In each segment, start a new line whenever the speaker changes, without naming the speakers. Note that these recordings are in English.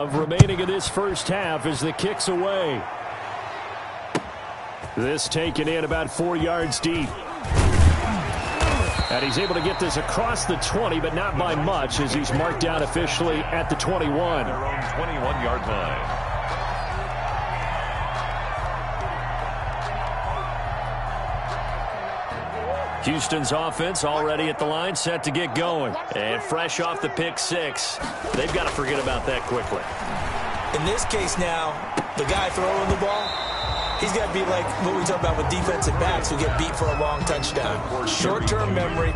Remaining in this first half as the kick's away. This taken in about 4 yards deep. And he's able to get this across the 20, but not by much as he's marked down officially at the 21.
Their own 21-yard line.
Houston's offense already at the line, set to get going. And fresh off the pick six, they've got to forget about that quickly.
In this case now, the guy throwing the ball, he's got to be like what we talk about with defensive backs who get beat for a long touchdown. Short-term memory,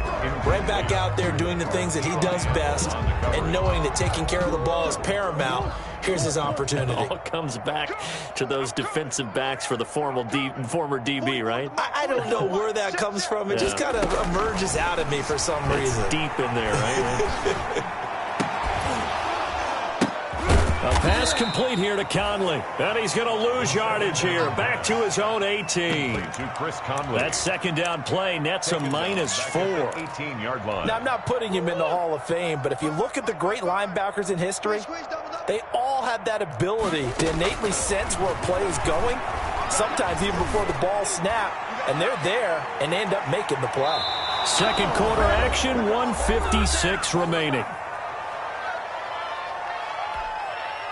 right back out there doing the things that he does best, and knowing that taking care of the ball is paramount. Here's his opportunity.
It all comes back to those defensive backs for the former DB, right?
I don't know where that comes from. It just kind of emerges out of me for some reason.
It's deep in there, right? A pass complete here to Conley. And he's going to lose yardage here. Back to his own 18. That second down play nets a -4.
18-yard line.
Now, I'm not putting him in the Hall of Fame, but if you look at the great linebackers in history, they all have that ability to innately sense where a play is going, sometimes even before the ball snaps, and they're there and end up making the play.
Second quarter action, 1:56 remaining.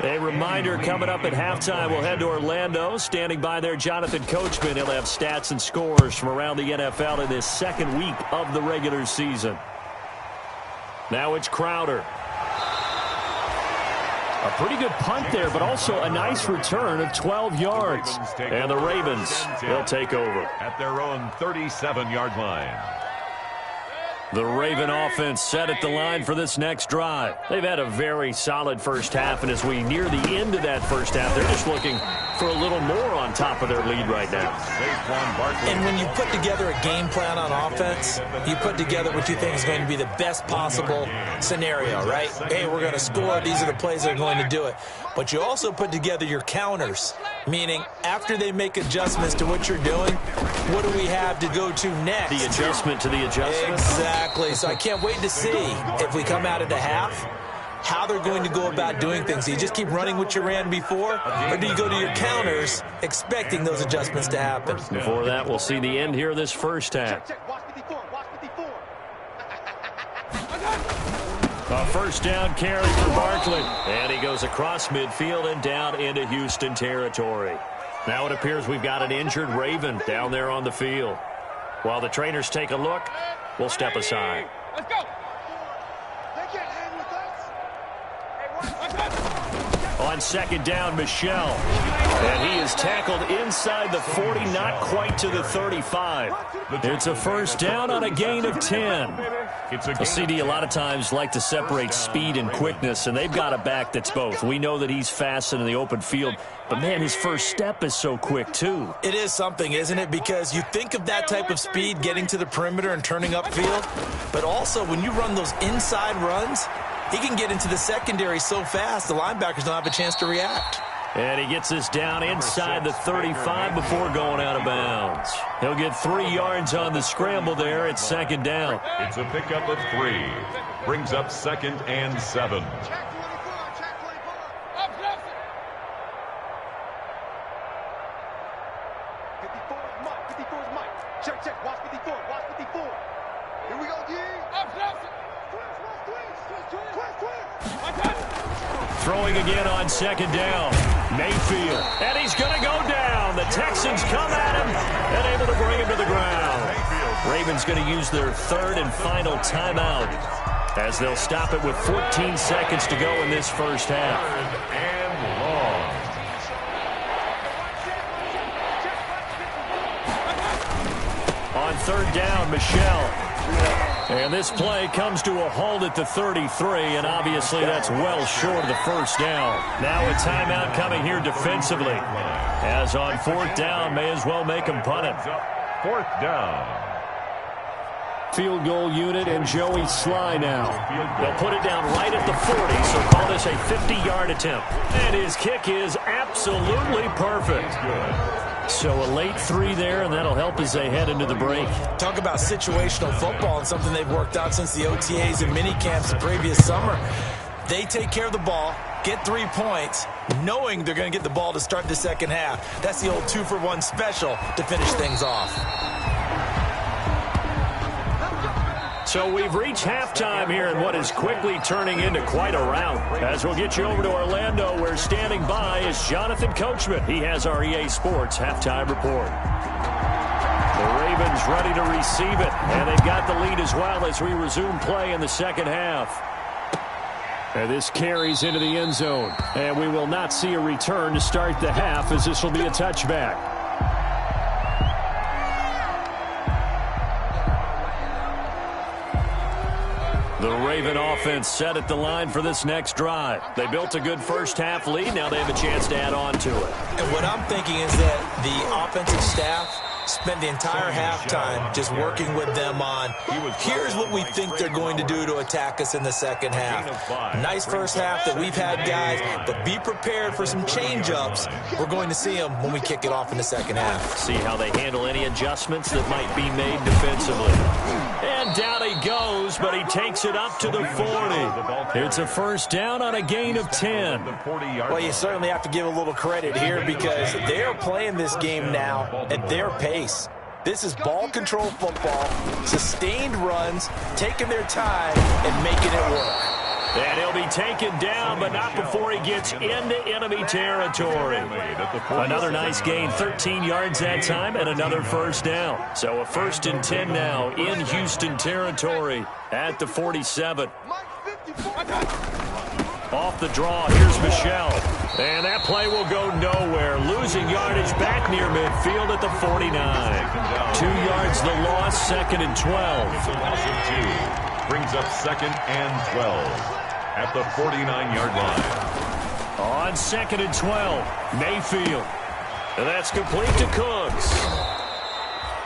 A reminder coming up at halftime. We'll head to Orlando. Standing by there, Jonathan Coachman. He'll have stats and scores from around the NFL in this second week of the regular season. Now it's Crowder. A pretty good punt there, but also a nice return of 12 yards. And the Ravens will take over
at their own 37-yard line.
The Raven offense set at the line for this next drive. They've had a very solid first half, and as we near the end of that first half, they're just looking for a little more on top of their lead right now.
And when you put together a game plan on offense, you put together what you think is going to be the best possible scenario, right? Hey, we're going to score. These are the plays that are going to do it. But you also put together your counters, meaning after they make adjustments to what you're doing, what do we have to go to next?
The adjustment to the adjustment.
Exactly. So I can't wait to see if we come out of the half, how they're going to go about doing things. Do you just keep running what you ran before, or do you go to your counters expecting those adjustments to happen?
Before that, we'll see the end here of this first half. A first down carry for Barkley. And he goes across midfield and down into Houston territory. Now it appears we've got an injured Raven down there on the field. While the trainers take a look, we'll step aside.
Let's go.
On second down, Michel. And he is tackled inside the 40, not quite to the 35. It's a first down on a gain of 10. A CD a lot of times like to separate speed and quickness, and they've got a back that's both. We know that he's fast in the open field, but, man, his first step is so quick, too.
It is something, isn't it? Because you think of that type of speed getting to the perimeter and turning upfield, but also when you run those inside runs, he can get into the secondary so fast the linebackers don't have a chance to react.
And he gets this down inside the 35 before going out of bounds. He'll get 3 yards on the scramble there at second down.
It's a pickup of 3. Brings up 2nd and 7.
Check. Watch 54. Here we go, D.
Throwing again on second down. Mayfield. And he's going to go down. The Texans come at him and able to bring him to the ground. Ravens going to use their third and final timeout as they'll stop it with 14 seconds to go in this first half.
And long.
On third down, Michel. And this play comes to a halt at the 33, and obviously that's well short of the first down. Now a timeout coming here defensively. As on fourth down, may as well make him punt it.
4th down.
Field goal unit and Joey Sly now. They'll put it down right at the 40, so call this a 50-yard attempt. And his kick is absolutely perfect. So a late 3 there, and that'll help as they head into the break.
Talk about situational football and something they've worked out since the OTAs and mini camps the previous summer. They take care of the ball. get 3 points, knowing they're going to get the ball to start the second half. That's the old 2-for-1 special to finish things off.
So we've reached halftime here in what is quickly turning into quite a rout. As we'll get you over to Orlando, where standing by is Jonathan Coachman. He has our EA Sports halftime report. The Ravens ready to receive it, and they've got the lead as well as we resume play in the second half. And this carries into the end zone, and we will not see a return to start the half, as this will be a touchback. The Raven offense set at the line for this next drive. They built a good first-half lead. Now they have a chance to add on to it.
And what I'm thinking is that the offensive staff spent the entire halftime just working with them on, here's what we think they're going to do to attack us in the second half. Nice first half that we've had, guys, but be prepared for some change-ups. We're going to see them when we kick it off in the second half.
See how they handle any adjustments that might be made defensively. And down he goes, but he takes it up to the 40. It's a first down on a gain of 10.
Well, you certainly have to give a little credit here because they're playing this game now at their pace. This is ball control football, sustained runs, taking their time and making it work.
And he'll be taken down, but not before he gets into enemy territory. Another nice gain, 13 yards that time, and another first down. So a 1st and 10 now in Houston territory at the 47. Off the draw, here's Michel. And that play will go nowhere. Losing yardage back near midfield at the 49. 2 yards the loss, 2nd and 12.
Loss of 2 brings up 2nd and 12 at the 49-yard line.
On 2nd and 12, Mayfield. And that's complete to Cooks.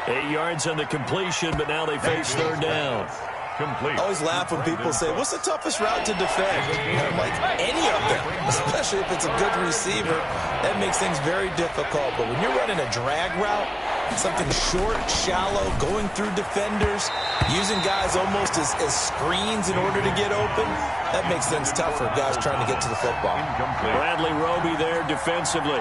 8 yards on the completion, but now they face 3rd down.
Complete.
I always laugh when people say, what's the toughest route to defend? I'm like, any of them, especially if it's a good receiver. That makes things very difficult. But when you're running a drag route, something short, shallow, going through defenders, using guys almost as screens in order to get open, that makes things tougher, guys trying to get to the football.
Bradley Roby there defensively.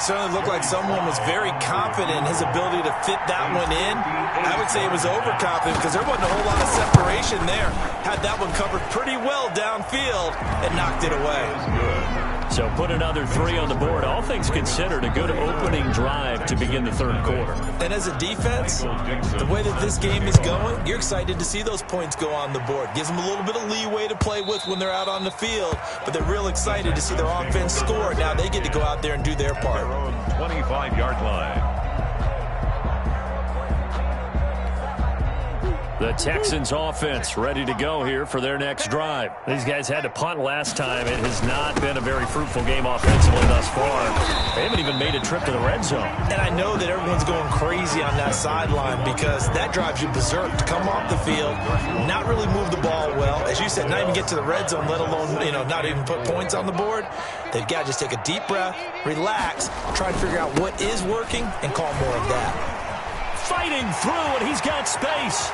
Certainly looked like someone was very confident in his ability to fit that one in. I would say he was overconfident because there wasn't a whole lot of separation there. Had that one covered pretty well downfield and knocked it away.
So put another 3 on the board. All things considered, a good opening drive to begin the 3rd quarter.
And as a defense, the way that this game is going, you're excited to see those points go on the board. Gives them a little bit of leeway to play with when they're out on the field, but they're real excited to see their offense score. Now they get to go out there and do their part.
25-yard line.
The Texans offense ready to go here for their next drive. These guys had to punt last time. It has not been a very fruitful game offensively thus far. They haven't even made a trip to the red zone.
And I know that everyone's going crazy on that sideline because that drives you berserk to come off the field, not really move the ball well. As you said, not even get to the red zone, let alone, not even put points on the board. They've got to just take a deep breath, relax, try and figure out what is working, and call more of that.
Fighting through, and he's got space.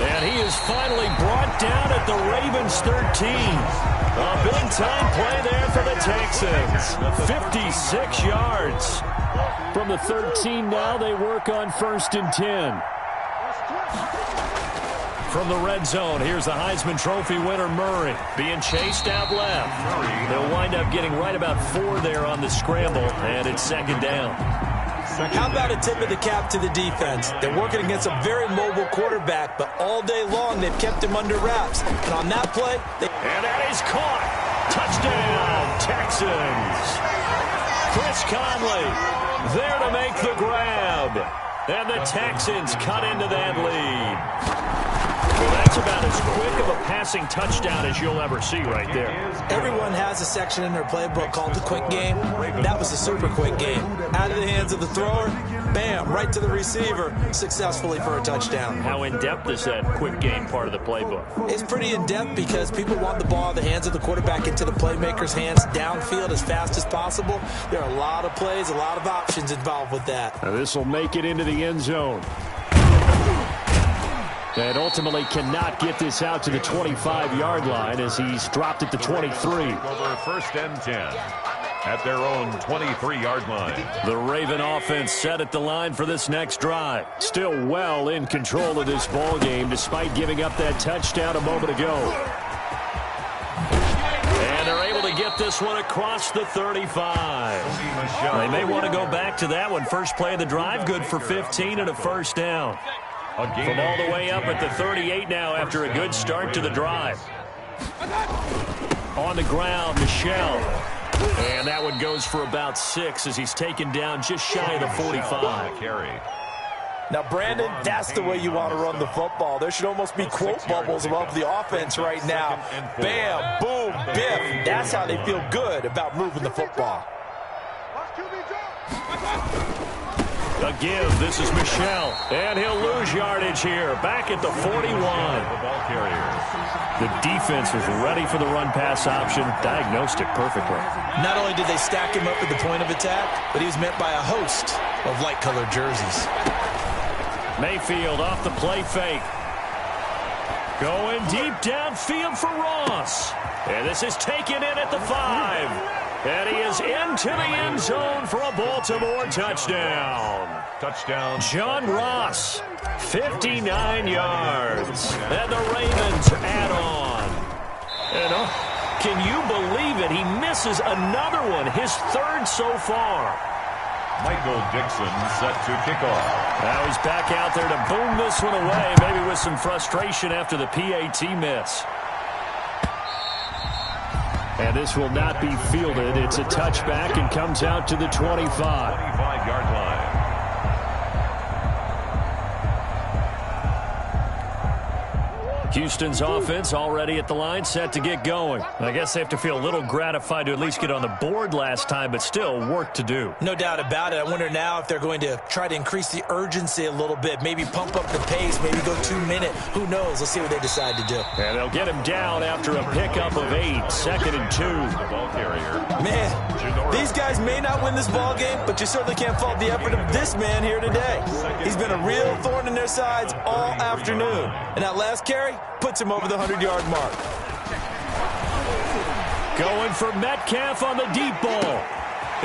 And he is finally brought down at the Ravens 13. A big-time play there for the Texans. 56 yards. From the 13 now, they work on 1st and 10. From the red zone, here's the Heisman Trophy winner, Murray, being chased out left. They'll wind up getting right about 4 there on the scramble, and it's 2nd down.
How about a tip of the cap to the defense? They're working against a very mobile quarterback, but all day long they've kept him under wraps. And on that play,
and that is caught. Touchdown, Texans. Chris Conley there to make the grab. And the Texans cut into that lead. Well, that's about as quick of a passing touchdown as you'll ever see right there.
Everyone has a section in their playbook called the quick game. That was a super quick game. Out of the hands of the thrower, bam, right to the receiver, successfully for a touchdown.
How in-depth is that quick game part of the playbook?
It's pretty in-depth because people want the ball in the hands of the quarterback into the playmaker's hands downfield as fast as possible. There are a lot of plays, a lot of options involved with that.
Now this will make it into the end zone. And ultimately cannot get this out to the 25-yard line as he's dropped at the 23.
Over 1st and 10 at their own 23-yard line.
The Raven offense set at the line for this next drive. Still well in control of this ball game despite giving up that touchdown a moment ago. And they're able to get this one across the 35. They may want to go back to that one. First play of the drive, good for 15 and a first down. From all the way up at the 38 now after a good start to the drive. On the ground, Michel. And that one goes for about 6 as he's taken down just shy of the 45.
Now, Brandon, that's the way you want to run the football. There should almost be quote bubbles above the offense right now. Bam, boom, biff. That's how they feel good about moving the football.
A give. This is Michel. And he'll lose yardage here. Back at the 41. The defense was ready for the run-pass option. Diagnosed it perfectly.
Not only did they stack him up at the point of attack, but he was met by a host of light-colored jerseys.
Mayfield off the play fake. Going deep downfield for Ross. And this is taken in at the 5. And he is into the end zone for a Baltimore touchdown.
Touchdown.
John Ross, 59 yards. And the Ravens add on. And can you believe it? He misses another one, his 3rd so far.
Michael Dixon set to kick off.
Now he's back out there to boom this one away, maybe with some frustration after the PAT miss. And this will not be fielded. It's a touchback and comes out to the 25.
25-yard line.
Houston's offense already at the line, set to get going. I guess they have to feel a little gratified to at least get on the board last time, but still work to do.
No doubt about it. I wonder now if they're going to try to increase the urgency a little bit, maybe pump up the pace, maybe go 2-minute. Who knows? Let's see what they decide to do.
And they'll get him down after a pickup of 8, 2nd and 2.
The ball carrier.
Man, these guys may not win this ball game, but you certainly can't fault the effort of this man here today. He's been a real thorn in their sides all afternoon. And that last carry puts him over the 100-yard mark.
Going for Metcalf on the deep ball.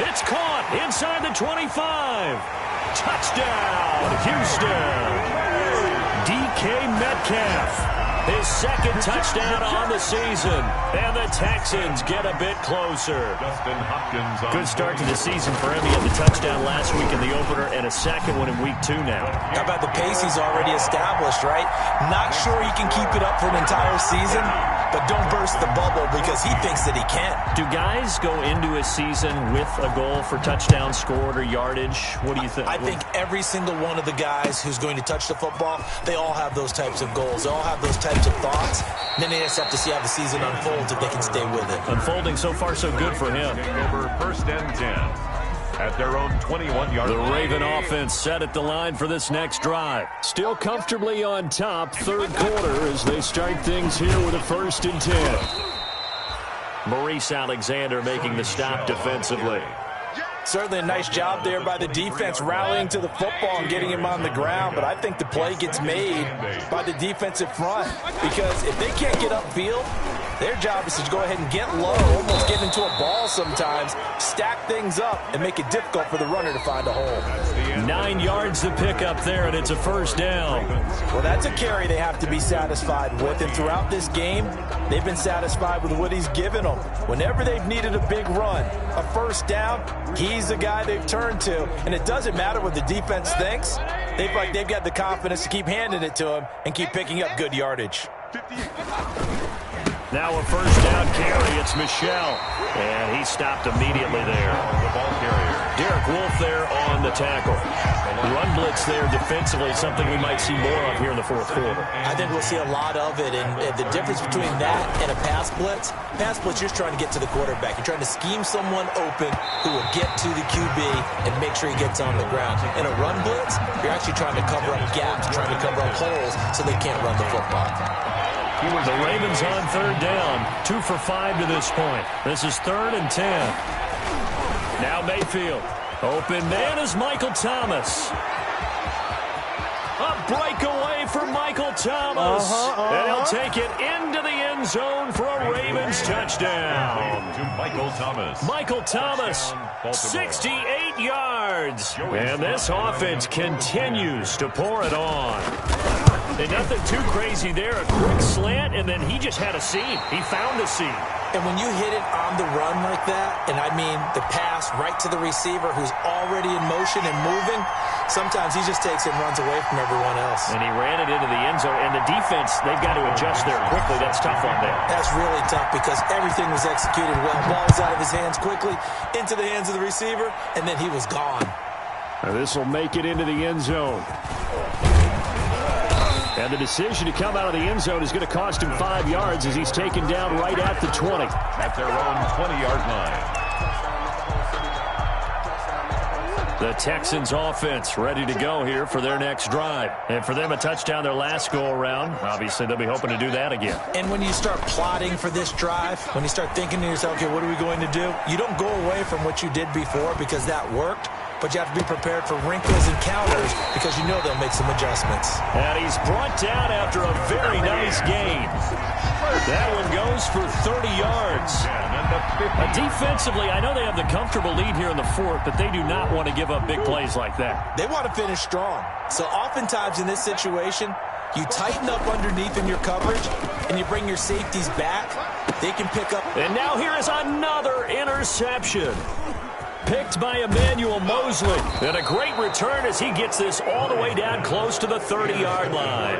It's caught inside the 25. Touchdown, Houston. DK Metcalf. His 2nd touchdown on the season. And the Texans get a bit closer.
Justin Hopkins.
Good start to the season for him. He had the touchdown last week in the opener and a 2nd one in week 2 now.
How about the pace he's already established, right? Not sure he can keep it up for an entire season, but don't burst the bubble because he thinks that he can.
Do guys go into a season with a goal for touchdown scored or yardage? What do you think?
I think every single one of the guys who's going to touch the football, they all have those types of goals. They all have those types of thoughts. And then they just have to see how the season unfolds if they can stay with it.
Unfolding so far so good for him.
Over 1st and 10 at their own 21-yard line.
The Raven offense set at the line for this next drive. Still comfortably on top, 3rd quarter as they start things here with a 1st and 10. Maurice Alexander making the stop defensively.
Certainly a nice job there by the defense rallying to the football and getting him on the ground, but I think the play gets made by the defensive front because if they can't get upfield, their job is to go ahead and get low, almost get into a ball sometimes, stack things up, and make it difficult for the runner to find a hole.
9 yards to pick up there, and it's a 1st down.
Well, that's a carry they have to be satisfied with, and throughout this game, they've been satisfied with what he's given them. Whenever they've needed a big run, a 1st down, he's the guy they've turned to, and it doesn't matter what the defense thinks. They feel like they've got the confidence to keep handing it to him and keep picking up good yardage.
Now a 1st down carry. It's Michel. And he stopped immediately there.
The ball carrier.
Derek Wolfe there on the tackle. Run blitz there defensively, something we might see more of here in the 4th quarter.
I think we'll see a lot of it, and the difference between that and a pass blitz, you're just trying to get to the quarterback. You're trying to scheme someone open who will get to the QB and make sure he gets on the ground. In a run blitz, you're actually trying to cover up gaps, trying to cover up holes so they can't run the football.
The Ravens on 3rd down, 2 for 5 to this point. This is 3rd and 10. Now Mayfield. Open man is Michael Thomas. A breakaway for Michael Thomas. And he'll take it into the end zone for a Ravens touchdown.
To Michael Thomas.
Michael Thomas, 68 yards. And this offense continues to pour it on. And nothing too crazy there. A quick slant, and then he just had a seam. He found a seam.
And when you hit it on the run like that, and I mean the pass right to the receiver who's already in motion and moving, sometimes he just takes it and runs away from everyone else.
And he ran it into the end zone. And the defense, they've got to adjust there quickly. That's tough on them.
That's really tough because everything was executed well. Ball was out of his hands quickly, into the hands of the receiver, and then he was gone.
This will make it into the end zone. And the decision to come out of the end zone is going to cost him 5 yards as he's taken down right at the 20.
At their own 20-yard line.
The Texans offense ready to go here for their next drive. And for them, a touchdown their last go-around. Obviously, they'll be hoping to do that again.
And when you start plotting for this drive, when you start thinking to yourself, okay, what are we going to do? You don't go away from what you did before because that worked. But you have to be prepared for wrinkles and counters because you know they'll make some adjustments.
And he's brought down after a very nice gain. That one goes for 30 yards. Defensively, I know they have the comfortable lead here in the fourth, but they do not want to give up big plays like that.
They want to finish strong. So oftentimes in this situation, you tighten up underneath in your coverage, and you bring your safeties back. They can pick up.
And now here is another interception. Picked by Emmanuel Mosley. And a great return as he gets this all the way down close to the 30-yard line.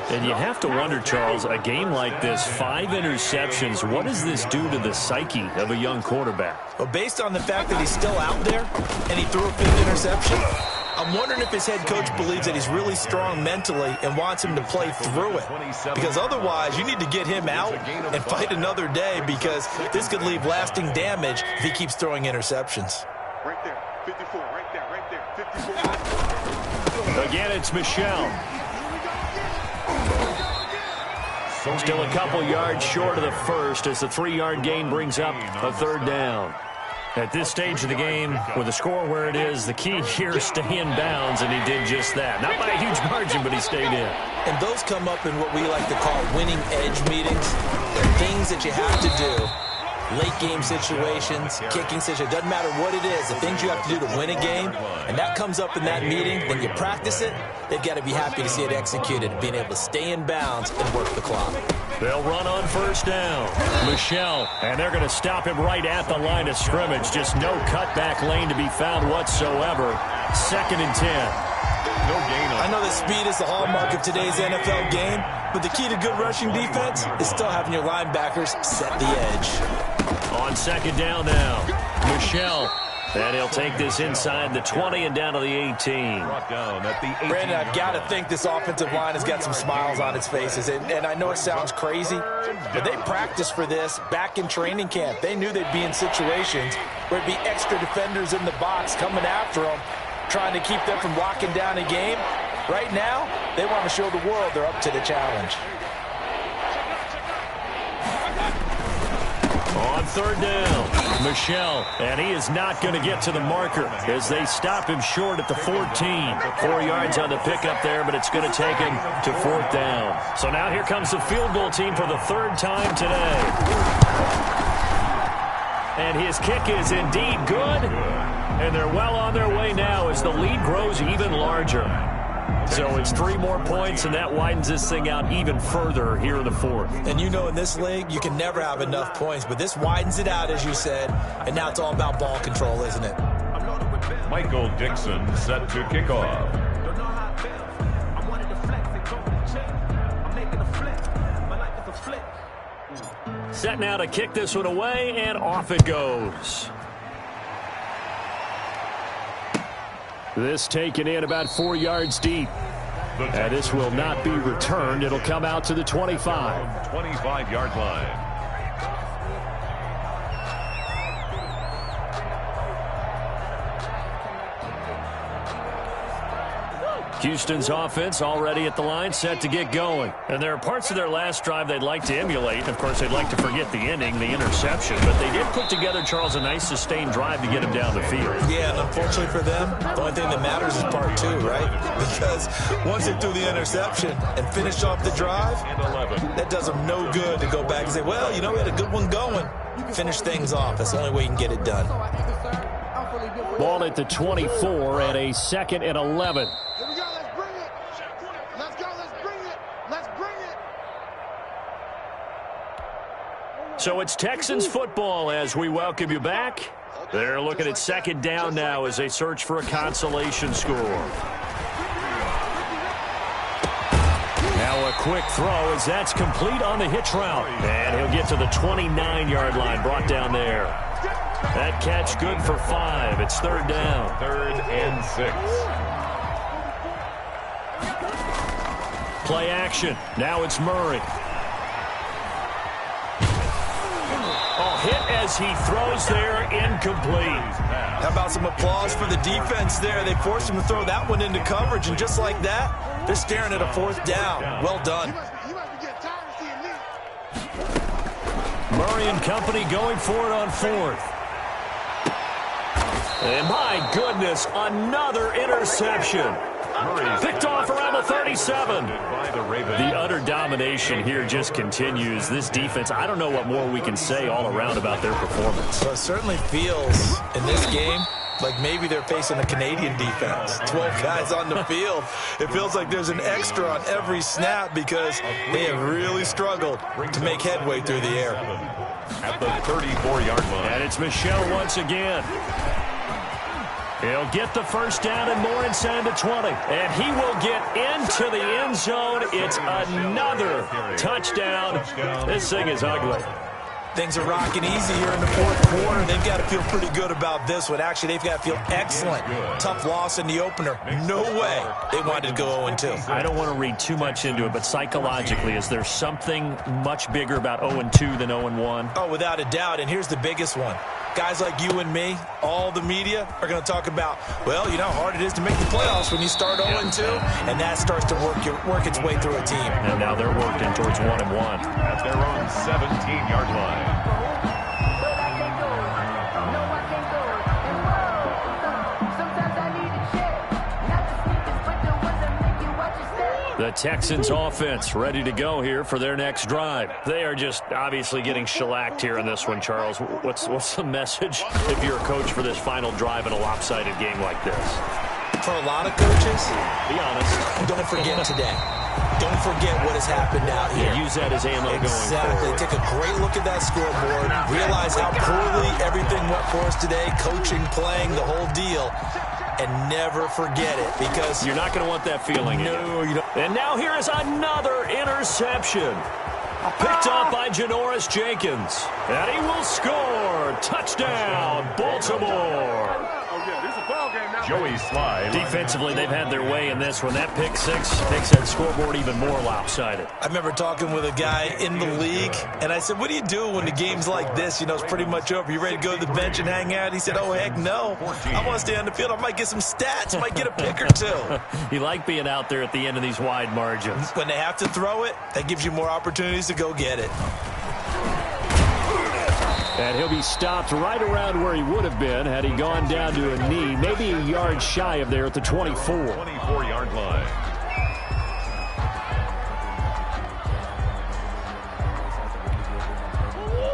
And you have to wonder, Charles, a game like this, 5 interceptions, what does this do to the psyche of a young quarterback?
Well, based on the fact that he's still out there and he threw a 5th interception, I'm wondering if his head coach believes that he's really strong mentally and wants him to play through it. Because otherwise, you need to get him out and fight another day because this could leave lasting damage if he keeps throwing interceptions.
Right there, 54, right there, 54.
Again, it's Michel. Still a couple yards short of the first as the 3-yard gain brings up a 3rd down. At this stage of the game, with the score where it is, the key here is stay in bounds, and he did just that. Not by a huge margin, but he stayed in.
And those come up in what we like to call winning edge meetings. They're things that you have to do. Late game situations, kicking situations, doesn't matter what it is, the things you have to do to win a game, and that comes up in that meeting, then you practice it, they've got to be happy to see it executed, being able to stay in bounds and work the clock.
They'll run on 1st down. Michel, and they're going to stop him right at the line of scrimmage. Just no cutback lane to be found whatsoever. 2nd and 10.
No gain on.
I know that speed is the hallmark of today's NFL game, but the key to good rushing defense is still having your linebackers set the edge.
On 2nd down now, Michel. And he'll take this inside the 20 and down to the 18.
Brought down at the 18.
Brandon, I've got to think this offensive line has got some smiles on its faces. And I know it sounds crazy, but they practiced for this back in training camp. They knew they'd be in situations where it'd be extra defenders in the box coming after them, trying to keep them from locking down a game. Right now, they want to show the world they're up to the challenge.
On 3rd down, Michel, and he is not going to get to the marker as they stop him short at the 14. 4 yards on the pickup there, but it's going to take him to 4th down. So now here comes the field goal team for the 3rd time today. And his kick is indeed good, and they're well on their way now as the lead grows even larger. So it's 3 more points, and that widens this thing out even further here in the 4th.
And you know in this league, you can never have enough points, but this widens it out, as you said, and now it's all about ball control, isn't it?
Michael Dixon set to kick off.
Set now to kick this one away, and off it goes. This taken in about 4 yards deep. And this will not be returned. It'll come out to the 25.
25-yard line.
Houston's offense already at the line, set to get going. And there are parts of their last drive they'd like to emulate. Of course, they'd like to forget the inning, the interception. But they did put together, Charles, a nice sustained drive to get him down the field.
Yeah, and unfortunately for them, the only thing that matters is part two, right? Because once they threw the interception and finished off the drive, that does them no good to go back and say, well, you know, we had a good one going. Finish things off. That's the only way you can get it done.
Ball at the 24 and a 2nd and 11.
Here we go. Let's bring it. Let's go. Let's bring it. Let's bring it.
So it's Texans football as we welcome you back. They're looking at 2nd down now as they search for a consolation score. Now a quick throw as that's complete on the hitch route. And he'll get to the 29-yard line, brought down there. That catch good for 5. It's 3rd down.
3rd and 6.
Play action. Now it's Murray. Oh, hit as he throws there, incomplete.
How about some applause for the defense there? They forced him to throw that one into coverage, and just like that, they're staring at a 4th down. Well done.
You must be getting tired of seeing me.
Murray and company going for it on 4th. And my goodness, another interception. Picked off around the 37. The utter domination here just continues. This defense, I don't know what more we can say all around about their performance.
Well, it certainly feels in this game like maybe they're facing a Canadian defense. 12 guys on the field. It feels like there's an extra on every snap because they have really struggled to make headway through the air.
At the 34-yard line.
And it's Michel once again. He'll get the 1st down and more inside the 20. And he will get into the end zone. It's another touchdown. This thing is ugly.
Things are rocking easy here in the 4th quarter. They've got to feel pretty good about this one. Actually, they've got to feel excellent. Tough loss in the opener. No way they wanted to go 0-2.
I don't want to read too much into it, but psychologically, is there something much bigger about 0-2 than 0-1?
Oh, without a doubt. And here's the biggest one. Guys like you and me, all the media, are going to talk about, well, you know how hard it is to make the playoffs when you start 0-2, and that starts to work its way through a team.
And now they're working towards 1-1.
At their own 17-yard line.
The Texans offense ready to go here for their next drive. They are just obviously getting shellacked here in this one, Charles. What's the message if you're a coach for this final drive in a lopsided game like this?
For a lot of coaches,
be honest,
don't forget today. Don't forget what has happened out here.
Yeah, use that as ammo going forward.
Exactly. Take a great look at that scoreboard. Realize how poorly everything went for us today. Coaching, playing, the whole deal. And never forget it, because
you're not going to want that feeling.
No, you don't.
And now here is another interception. Picked up by Janoris Jenkins. And he will score. Touchdown, Baltimore.
Joey Slide.
Defensively, they've had their way in this one. That pick 6 makes that scoreboard even more lopsided.
I remember talking with a guy in the league, and I said, what do you do when the game's like this? You know, it's pretty much over. You ready to go to the bench and hang out? He said, oh, heck no. I want to stay on the field. I might get some stats. Might get a pick or two.
You like being out there at the end of these wide margins.
When they have to throw it, that gives you more opportunities to go get it.
And he'll be stopped right around where he would have been had he gone down to a knee, maybe a yard shy of there at the 24.
24-yard line.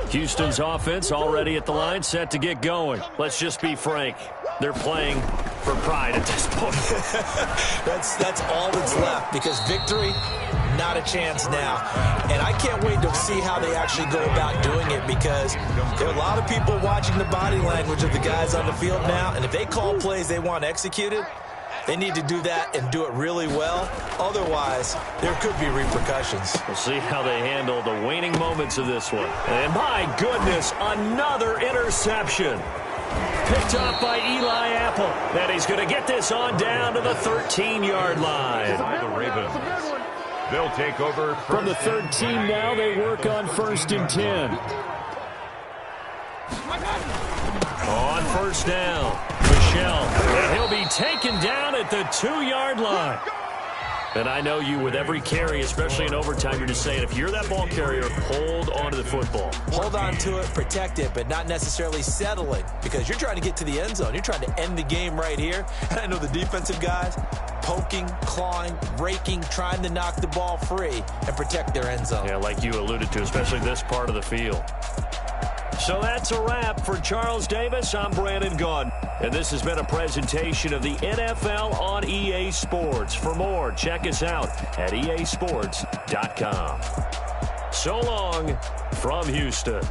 Houston's offense already at the line, set to get going. Let's just be frank. They're playing for pride at this point.
That's all that's left, because victory, not a chance now. And I can't wait to see how they actually go about doing it, because there are a lot of people watching the body language of the guys on the field now, and if they call plays they want executed, they need to do that and do it really well. Otherwise, there could be repercussions.
We'll see how they handle the waning moments of this one. And my goodness, another interception. Picked up by Eli Apple. And he's going to get this on down to the 13-yard line.
By the Ravens. They'll take over
from the 13 now. They work on 1st and 10. On 1st down. Michel. And he'll be taken down at the 2-yard line. And I know you, with every carry, especially in overtime, you're just saying, if you're that ball carrier, hold on to the football.
Hold on to it, protect it, but not necessarily settling, because you're trying to get to the end zone. You're trying to end the game right here. And I know the defensive guys poking, clawing, raking, trying to knock the ball free and protect their end zone.
Yeah, like you alluded to, especially this part of the field. So that's a wrap for Charles Davis. I'm Brandon Gaudin, and this has been a presentation of the NFL on EA Sports. For more, check us out at easports.com. So long from Houston.